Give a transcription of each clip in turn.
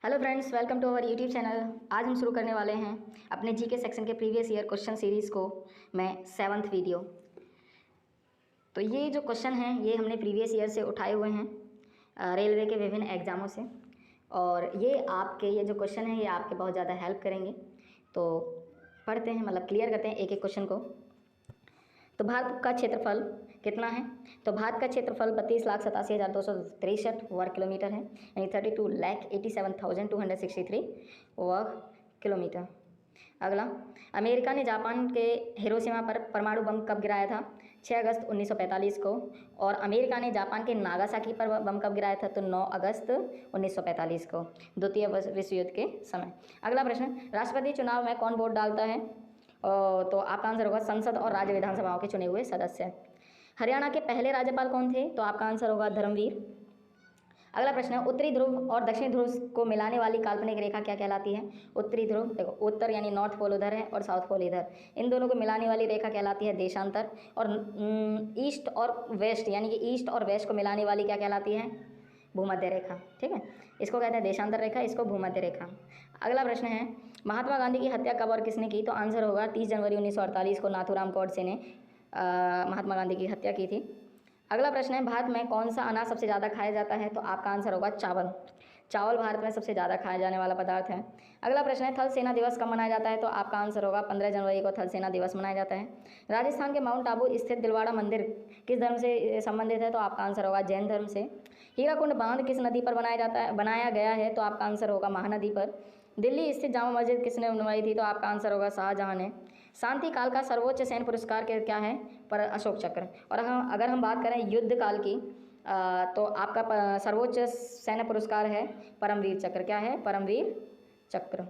Hello friends, welcome to our YouTube channel. आज हम शुरू करने वाले हैं अपने जीके सेक्शन के प्रीवियस ईयर क्वेश्चन सीरीज़ को मैं 7th वीडियो। तो ये जो क्वेश्चन हैं ये हमने प्रीवियस ईयर से उठाए हुए हैं रेलवे के विभिन्न एग्ज़ामों से, और ये जो क्वेश्चन हैं ये आपके बहुत ज़्यादा हेल्प करेंगे। तो पढ़ते हैं, मतलब क्लियर करते हैं एक एक क्वेश्चन को। तो भारत का क्षेत्रफल कितना है? तो भारत का क्षेत्रफल 32,87,263 वर्ग किलोमीटर है, यानी 32,87,263 वर्ग किलोमीटर। अगला, अमेरिका ने जापान के हिरोशिमा पर परमाणु बम कब गिराया था? 6 अगस्त 1945 को। और अमेरिका ने जापान के नागासाकी पर बम कब गिराया था? तो 9 अगस्त 1945 को, द्वितीय विश्व युद्ध के समय। अगला प्रश्न, राष्ट्रपति चुनाव में कौन वोट डालता है? तो आपका आंसर होगा संसद और राज्य विधानसभाओं के चुने हुए सदस्य। हरियाणा के पहले राज्यपाल कौन थे? तो आपका आंसर होगा धर्मवीर। अगला प्रश्न है, उत्तरी ध्रुव और दक्षिणी ध्रुव को मिलाने वाली काल्पनिक रेखा क्या कहलाती है? उत्तरी ध्रुव, देखो उत्तर यानी नॉर्थ पोल उधर है और साउथ पोल इधर, इन दोनों को मिलाने वाली रेखा कहलाती है देशांतर। और ईस्ट और वेस्ट यानी कि ईस्ट और वेस्ट को मिलाने वाली क्या कहलाती है? भूमध्य रेखा। ठीक है, इसको कहते हैं देशांतर रेखा, इसको भूमध्य रेखा। अगला प्रश्न है, महात्मा गांधी की हत्या कब और किसने की? तो आंसर होगा 30 जनवरी 1948 को नाथूराम गोडसे ने महात्मा गांधी की हत्या की थी। अगला प्रश्न है, भारत में कौन सा अनाज सबसे ज़्यादा खाया जाता है? तो आपका आंसर होगा चावल। चावल भारत में सबसे ज़्यादा खाया जाने वाला पदार्थ है। अगला प्रश्न है, थल सेना दिवस कब मनाया जाता है? तो आपका आंसर होगा 15 जनवरी को थल सेना दिवस मनाया जाता है। राजस्थान के माउंट आबू स्थित दिलवाड़ा मंदिर किस धर्म से संबंधित है? तो आपका आंसर होगा जैन धर्म से। हीराकुंड बांध किस नदी पर बनाया गया है? तो आपका आंसर होगा महानदी पर। दिल्ली स्थित जामा मस्जिद किसने बनवाई थी? तो आपका आंसर होगा शाहजहां ने। शांति काल का सर्वोच्च सैन्य पुरस्कार क्या है? पर अशोक चक्र। और अगर हम बात करें युद्ध काल की, तो आपका सर्वोच्च सैन्य पुरस्कार है परमवीर चक्र। क्या है? परमवीर चक्र।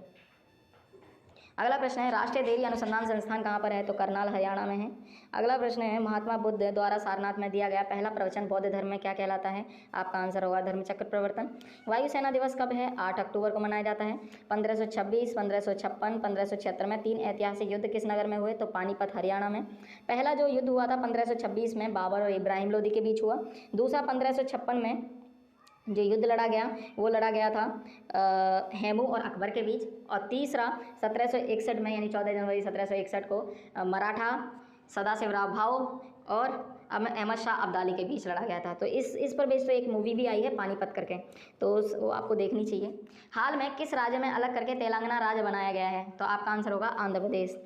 अगला प्रश्न है, राष्ट्रीय डेयरी अनुसंधान संस्थान कहाँ पर है? तो करनाल हरियाणा में है। अगला प्रश्न है, महात्मा बुद्ध द्वारा सारनाथ में दिया गया पहला प्रवचन बौद्ध धर्म में क्या कहलाता है? आपका आंसर होगा धर्मचक्र प्रवर्तन। वायुसेना दिवस कब है? 8 अक्टूबर को मनाया जाता है। 1526, 1556, 1576 में 3 ऐतिहासिक युद्ध किस नगर में हुए? तो पानीपत हरियाणा में। पहला जो युद्ध हुआ था 1526 में बाबर और इब्राहिम लोदी के बीच हुआ। दूसरा 1556 में जो युद्ध लड़ा गया था हेमू और अकबर के बीच। और तीसरा 1761 में, यानी 14 जनवरी 1761 को मराठा सदाशिवराव भाऊ और अहमद शाह अब्दाली के बीच लड़ा गया था। तो इस पर बेस्ड एक मूवी भी आई है पानीपत करके, तो वो आपको देखनी चाहिए। हाल में किस राज्य में अलग करके तेलंगाना राज्य बनाया गया है? तो आपका आंसर होगा आंध्र प्रदेश।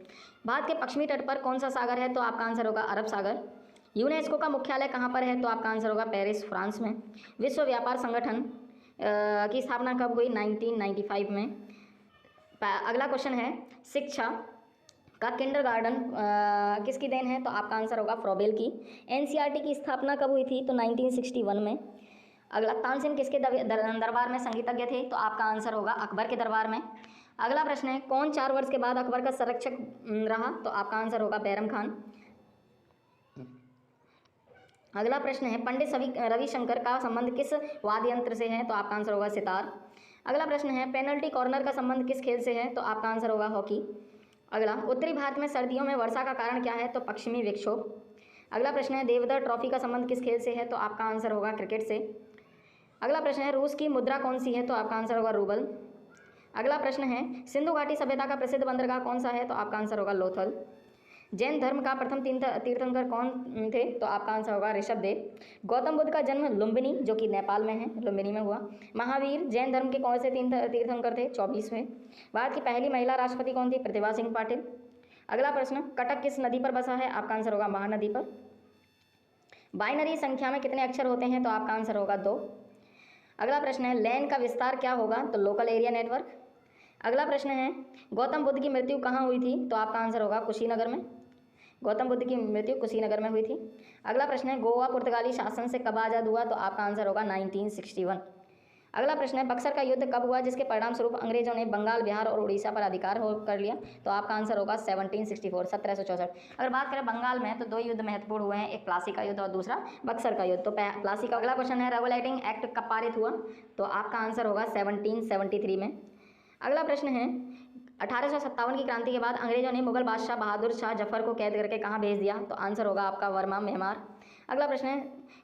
भारत के पश्चिमी तट पर कौन सा सागर है? तो आपका आंसर होगा अरब सागर। यूनेस्को का मुख्यालय कहाँ पर है? तो आपका आंसर होगा पेरिस, फ्रांस में। विश्व व्यापार संगठन की स्थापना कब हुई? 1995 में। अगला क्वेश्चन है, शिक्षा का किंडरगार्टन किसकी देन है? तो आपका आंसर होगा फ्रोबेल की। एनसीईआरटी की स्थापना कब हुई थी? तो 1961 में। अगला, तानसेन किसके दरबार में संगीतज्ञ थे? तो आपका आंसर होगा अकबर के दरबार में। अगला प्रश्न है, कौन 4 वर्ष के बाद अकबर का संरक्षक रहा? तो आपका आंसर होगा बैरम खान। अगला प्रश्न है, पंडित रविशंकर का संबंध किस वाद्य यंत्र से है? तो आपका आंसर होगा सितार। अगला प्रश्न है, पेनल्टी कॉर्नर का संबंध किस खेल से है? तो आपका आंसर होगा हॉकी। अगला, उत्तरी भारत में सर्दियों में वर्षा का कारण क्या है? तो पश्चिमी विक्षोभ। अगला प्रश्न है, देवधर ट्रॉफी का संबंध किस खेल से है? तो आपका आंसर होगा क्रिकेट से। अगला प्रश्न है, रूस की मुद्रा कौन सी है? तो आपका आंसर होगा रूबल। अगला प्रश्न है, सिंधु घाटी सभ्यता का प्रसिद्ध बंदरगाह कौन सा है? तो आपका आंसर होगा लोथल। जैन धर्म का प्रथम तीर्थंकर कौन थे? तो आपका आंसर होगा ऋषभदेव। गौतम बुद्ध का जन्म लुम्बिनी, जो कि नेपाल में है, लुम्बिनी में हुआ। महावीर जैन धर्म के कौन से तीर्थंकर थे? 24वें। भारत की पहली महिला राष्ट्रपति कौन थी? प्रतिभा सिंह पाटिल। अगला प्रश्न, कटक किस नदी पर बसा है? आपका आंसर होगा महानदी पर। बाइनरी संख्या में कितने अक्षर होते हैं? तो आपका आंसर होगा 2। अगला प्रश्न है, लैन का विस्तार क्या होगा? तो लोकल एरिया नेटवर्क। अगला प्रश्न है, गौतम बुद्ध की मृत्यु कहाँ हुई थी? तो आपका आंसर होगा कुशीनगर में। गौतम बुद्ध की मृत्यु कुशीनगर में हुई थी। अगला प्रश्न है, गोवा पुर्तगाली शासन से कब आज़ाद हुआ? तो आपका आंसर होगा 1961। अगला प्रश्न है, बक्सर का युद्ध कब हुआ जिसके परिणाम स्वरूप अंग्रेजों ने बंगाल, बिहार और उड़ीसा पर अधिकार कर लिया? तो आपका आंसर होगा 1764। अगर बात करें बंगाल में, तो 2 युद्ध महत्वपूर्ण हुए हैं, एक प्लासी का युद्ध और दूसरा बक्सर का युद्ध। तो प्लासी का। अगला क्वेश्चन है, रेगुलेटिंग एक्ट कब पारित हुआ? तो आपका आंसर होगा 1773 में। अगला प्रश्न है, 1857 की क्रांति के बाद अंग्रेजों ने मुगल बादशाह बहादुर शाह जफर को कैद करके कहाँ भेज दिया? तो आंसर होगा आपका वर्मा, म्यांमार। अगला प्रश्न है,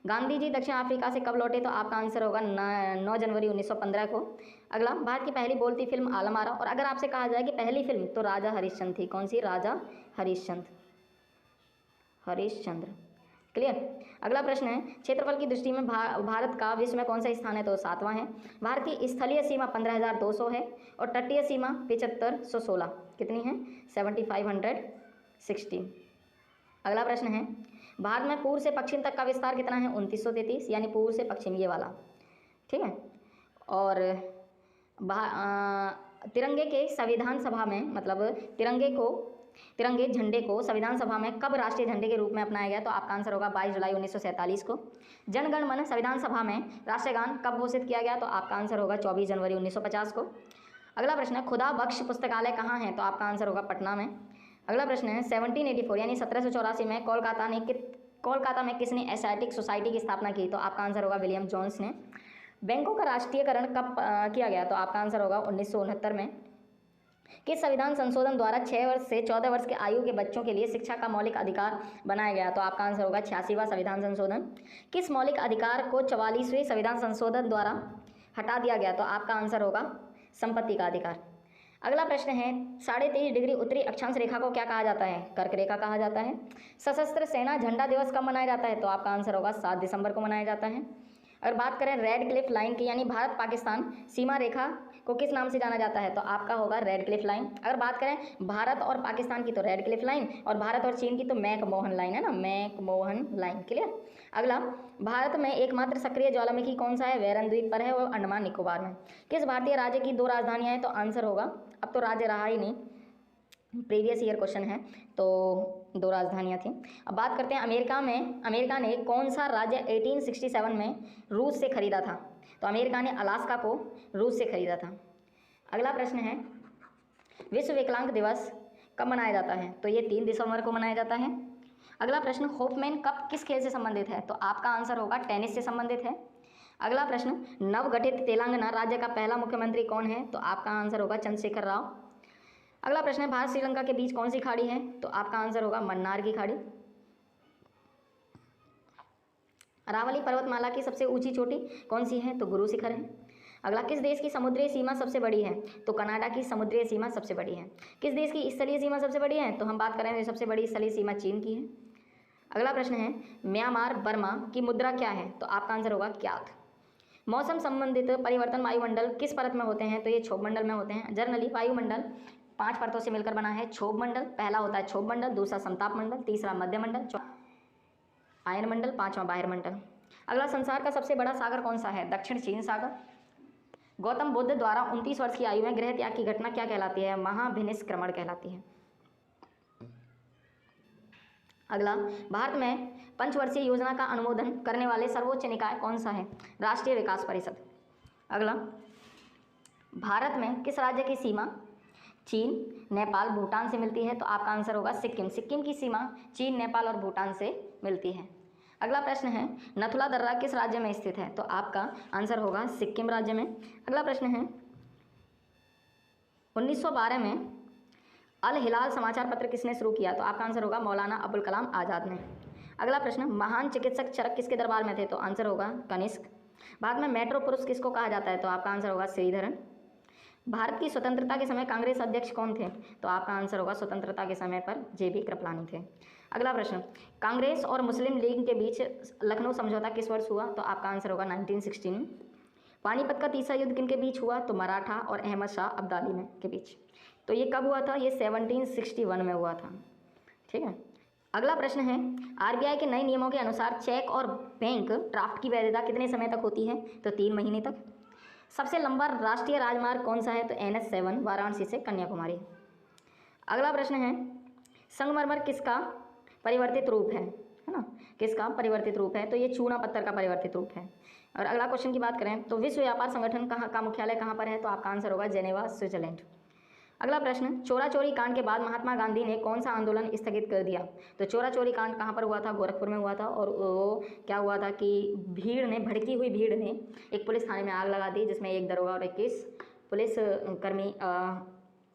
गांधी जी दक्षिण अफ्रीका से कब लौटे? तो आपका आंसर होगा 9 जनवरी 1915 को। अगला, भारत की पहली बोलती फिल्म आलम आरा। और अगर आपसे कहा जाए कि पहली फिल्म, तो राजा हरिश्चंद्र थी। कौन सी? राजा हरिश्चंद्र। क्लियर। अगला प्रश्न है, क्षेत्रफल की दृष्टि में भारत का विश्व में कौन सा स्थान है? तो 7वां है। भारत की स्थलीय सीमा 15,200 है और तटीय सीमा 7516 कितनी है? 7560। अगला प्रश्न है, भारत में पूर्व से पश्चिम तक का विस्तार कितना है? 2933, यानी पूर्व से पश्चिम ये वाला, ठीक है। और तिरंगे के संविधान सभा में, मतलब तिरंगे झंडे को संविधान सभा में कब राष्ट्रीय झंडे के रूप में अपनाया गया? तो आपका आंसर होगा 22 जुलाई 1947 को। जनगण मन संविधान सभा में राष्ट्रीय गान कब घोषित किया गया? तो आपका आंसर होगा 24 जनवरी 1950 को। अगला प्रश्न है, खुदा बख्श पुस्तकालय कहाँ है? तो आपका आंसर होगा पटना में। अगला प्रश्न है, 1784 यानी 1784 में कोलकाता में किसने एशियाटिक सोसाइटी की स्थापना की? तो आपका आंसर होगा विलियम जोन्स ने। बैंकों का राष्ट्रीयकरण कब किया गया? तो आपका आंसर होगा 1969 में। किस संविधान संशोधन द्वारा 6 वर्ष से 14 वर्ष के आयु के बच्चों के लिए शिक्षा का मौलिक अधिकार बनाया गया? तो आपका आंसर होगा 86वां संविधान संशोधन। किस मौलिक अधिकार को 44वें संविधान संशोधन द्वारा हटा दिया गया? तो आपका आंसर होगा संपत्ति का अधिकार। अगला प्रश्न है, 23.5 डिग्री उत्तरी अक्षांश रेखा को क्या कहा जाता है? कर्क रेखा कहा जाता है। सशस्त्र सेना झंडा दिवस कब मनाया जाता है? तो आपका आंसर होगा 7 दिसंबर को मनाया जाता है। अगर बात करें रेड क्लिफ लाइन की, यानी भारत पाकिस्तान सीमा रेखा को किस नाम से जाना जाता है? तो आपका होगा रेड क्लिफ लाइन। अगर बात करें भारत और पाकिस्तान की, तो रेड क्लिफ लाइन, और भारत और चीन की तो मैकमोहन लाइन है ना, मैकमोहन लाइन। क्लियर। अगला, भारत में एकमात्र सक्रिय ज्वालामुखी कौन सा है? वेरन द्वीप पर है और अंडमान निकोबार में। किस भारतीय राज्य की 2 राजधानियां हैं? तो आंसर होगा, अब तो राज्य रहा ही नहीं, प्रीवियस ईयर क्वेश्चन है, तो 2 राजधानियां थी। अब बात करते हैं अमेरिका ने कौन सा राज्य 1867 में रूस से खरीदा था? तो अमेरिका ने अलास्का को रूस से खरीदा था। अगला प्रश्न है, विश्व विकलांग दिवस कब मनाया जाता है? तो ये 3 दिसंबर को मनाया जाता है। अगला प्रश्न, होपमैन कप किस खेल से संबंधित है? तो आपका आंसर होगा टेनिस से संबंधित है। अगला प्रश्न, नवगठित तेलंगाना राज्य का पहला मुख्यमंत्री कौन है? तो आपका आंसर होगा चंद्रशेखर राव। अगला प्रश्न है, भारत श्रीलंका के बीच कौन सी खाड़ी है? तो आपका आंसर होगा मन्नार की खाड़ी। अरावली पर्वतमाला की सबसे ऊंची चोटी कौन सी है? तो गुरु शिखर है। अगला, किस देश की समुद्री सीमा सबसे बड़ी है? तो कनाडा की समुद्री सीमा सबसे बड़ी है। किस देश की स्थलीय सीमा सबसे बड़ी है? तो हम बात करें तो सबसे बड़ी स्थलीय सीमा चीन की है। अगला प्रश्न है, म्यांमार बर्मा की मुद्रा क्या है? तो आपका आंसर होगा क्यात। मौसम संबंधित परिवर्तन वायुमंडल किस परत में होते हैं? तो ये क्षोभ मंडल में होते हैं। जनरली वायुमंडल 5 परतों से मिलकर बना है। क्षोभ मंडल, पहला होता है क्षोभ मंडल, दूसरा समताप मंडल, तीसरा मध्य मंडल, आयन मंडल, 5वां बाह्य मंडल। अगला, संसार का सबसे बड़ा सागर कौन सा है? दक्षिण चीन सागर। गौतम बुद्ध द्वारा 29 वर्ष की आयु में गृह त्याग की घटना क्या कहलाती है? महाभिनिष्क्रमण कहलाती है। अगला, भारत में पंचवर्षीय योजना का अनुमोदन करने वाले सर्वोच्च निकाय कौन सा है? राष्ट्रीय विकास परिषद। अगला, भारत में किस राज्य की सीमा चीन, नेपाल, भूटान से मिलती है? तो आपका आंसर होगा सिक्किम। सिक्किम की सीमा चीन, नेपाल और भूटान से मिलती है। अगला प्रश्न है, नथुला दर्रा किस राज्य में स्थित है? तो आपका आंसर होगा सिक्किम राज्य में। अगला प्रश्न है, 1912 में अल हिलाल समाचार पत्र किसने शुरू किया? तो आपका आंसर होगा मौलाना अबुल कलाम आज़ाद ने। अगला प्रश्न, महान चिकित्सक चरक किसके दरबार में थे? तो आंसर होगा कनिष्क। भारत में मेट्रो पुरुष किसको कहा जाता है? तो आपका आंसर होगा श्रीधरन। भारत की स्वतंत्रता के समय कांग्रेस अध्यक्ष कौन थे? तो आपका आंसर होगा स्वतंत्रता के समय पर JB कृपलानी थे। अगला प्रश्न, कांग्रेस और मुस्लिम लीग के बीच लखनऊ समझौता किस वर्ष हुआ? तो आपका आंसर होगा 1916। पानीपत का तीसरा युद्ध किनके बीच हुआ? तो मराठा और अहमद शाह अब्दाली में के बीच। तो ये कब हुआ था? ये 1761 में हुआ था। ठीक है। अगला प्रश्न है, RBI के नए नियमों के अनुसार चेक और बैंक ड्राफ्ट की वैधता कितने समय तक होती है? तो 3 महीने तक। सबसे लंबा राष्ट्रीय राजमार्ग कौन सा है? तो NH7 वाराणसी से कन्याकुमारी। अगला प्रश्न है, संगमरमर किसका परिवर्तित रूप है ना? किसका परिवर्तित रूप है? तो ये चूना पत्थर का परिवर्तित रूप है। और अगला क्वेश्चन की बात करें तो विश्व व्यापार संगठन कहाँ का मुख्यालय कहाँ पर है? तो आपका आंसर होगा जेनेवा, स्विट्जरलैंड। अगला प्रश्न, चोरा चोरी कांड के बाद महात्मा गांधी ने कौन सा आंदोलन स्थगित कर दिया? तो चोरा चोरी कांड कहाँ पर हुआ था? गोरखपुर में हुआ था। और वो क्या हुआ था कि भड़की हुई भीड़ ने एक पुलिस थाने में आग लगा दी, जिसमें 1 दरोगा और 21 पुलिस कर्मी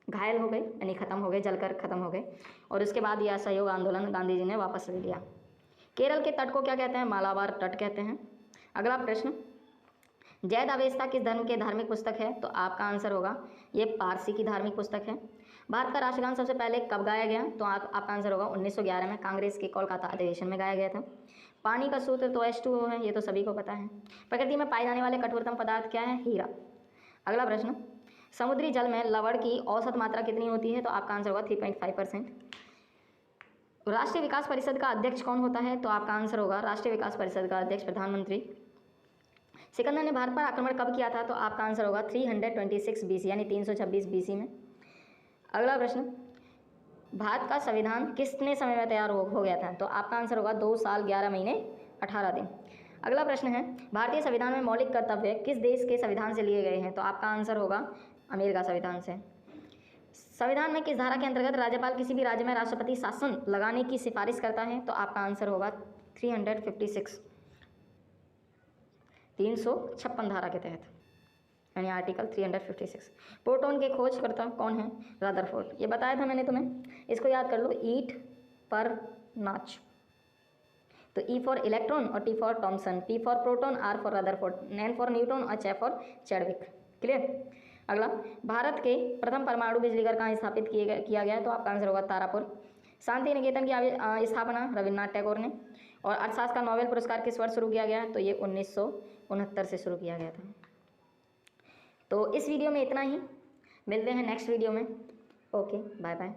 घायल हो गए, यानी खत्म हो गए, जलकर खत्म हो गए। और उसके बाद यह असहयोग आंदोलन गांधी जी ने वापस ले लिया। केरल के तट को क्या कहते हैं? मालाबार तट कहते हैं। अगला प्रश्न, जैद अवेस्ता किस धर्म के धार्मिक पुस्तक है? तो आपका आंसर होगा ये पारसी की धार्मिक पुस्तक है। भारत का राष्ट्रगान सबसे पहले कब गाया गया? तो आपका आंसर होगा 1911 में कांग्रेस के कोलकाता अधिवेशन में गाया गया था। पानी का सूत्र तो H2O है, ये तो सभी को पता है। प्रकृति में पाए जाने वाले कठोरतम पदार्थ क्या है? हीरा। अगला प्रश्न, समुद्री जल में लवण की औसत मात्रा कितनी होती है? तो आपका आंसर होगा 3.5%। राष्ट्रीय विकास परिषद का अध्यक्ष कौन होता है? तो आपका आंसर होगा राष्ट्रीय विकास परिषद का अध्यक्ष प्रधानमंत्री। सिकंदर ने भारत पर आक्रमण कब किया था? तो आपका आंसर होगा 326 BC यानी 326 BC में। अगला प्रश्न, भारत का संविधान कितने समय में तैयार हो गया था? तो आपका आंसर होगा 2 साल 11 महीने 18 दिन। अगला प्रश्न है, भारतीय संविधान में मौलिक कर्तव्य किस देश के संविधान से लिए गए हैं? तो आपका आंसर होगा अमेरिका संविधान से। संविधान में किस धारा के अंतर्गत राज्यपाल किसी भी राज्य में राष्ट्रपति शासन लगाने की सिफारिश करता है? तो आपका आंसर होगा 356 धारा के तहत यानी आर्टिकल 356। प्रोटॉन के खोजकर्ता कौन है? रदरफोर्ड। ये बताया था मैंने तुम्हें, इसको याद कर लो, ईट पर नाच। तो E फॉर इलेक्ट्रॉन और T for Thomson, P for proton, R for Rutherford, N for Newton और Ch फॉर चैडविक। क्लियर। अगला, भारत के प्रथम परमाणु बिजली घर कहाँ स्थापित किया गया? तो आपका आंसर होगा तारापुर। शांति निकेतन की स्थापना रविन्द्रनाथ टैगोर ने। और अर्थशास्त्र का नोबेल पुरस्कार किस वर्ष शुरू किया गया? तो ये 1969 से शुरू किया गया था। तो इस वीडियो में इतना ही, मिलते हैं नेक्स्ट वीडियो में। Okay, bye bye.